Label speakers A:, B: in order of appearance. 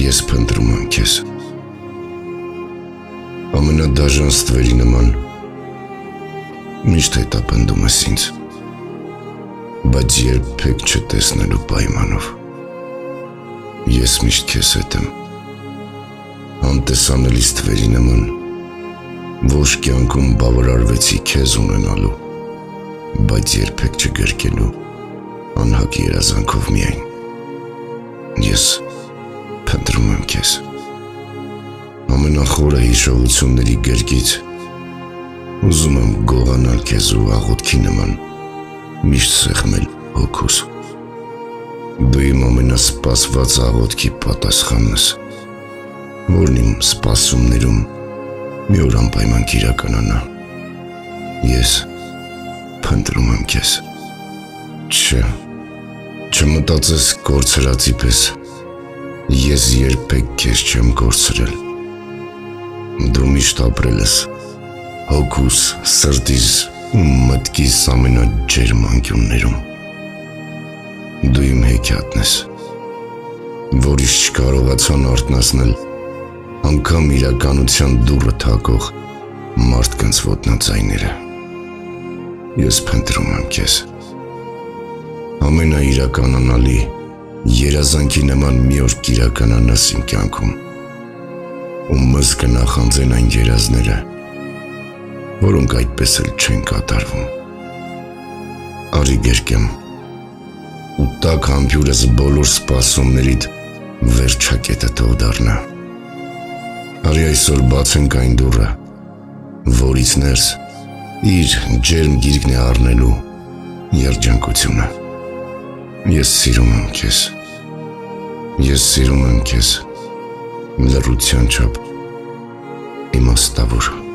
A: Ես փնտրում եմ քեզ ամենադաժան ստվերի նման միշտ հետապնդում ես ինձ բայց երբեք չտեսնելու պայմանով ես միշտ քեզ հետ եմ անտեսանելի ստվերի նման ոչ կյանքում բավարարվեցի քեզ ունենալու բայց երբեք չգրկելու անհակ երազանքով միայն ես փնտրում եմ քեզ ամենախորը հիշողությունների գրկից ուզում եմ գողանալ քեզ ու աղոթքի նման միշտ սեղմել հոգուս դու իմ ամենասպասված աղոթքի պատասխանն ես որն իմ սպասումներում մի օր անպայման կիրականանա ես փնտրում եմ քեզ չմտածես կորցրածի պես ես երբեք քեզ չեմ կորցրել դու միշտ ապրել ես հոգուս, սրտիս ու մտքիս ամենաջերմ անկյուններում դու իմ հեքիաթն ես որից չկարողացան արթնացնել անգամ իրականության դուռը թակող մարդկանց ոտնաձայները ես փնտրում եմ քեզ ամենաիրականանալի երազանքի նման մի օր կիրականանաս իմ կյանքում ու մեզ կնախանձեն այն երազները որոնք այդպես էլ չեն կատարվում արի գրկեմ ու տաք համբյուրս բոլոր սպասումներիդ վերջակետը թող դառնա արի այսօր բացենք այն դուռը որից ներս իր ջերմ գիրկն է առնելու երջանկությունը ես սիրում եմ քեզ լռության չափ իմաստավոր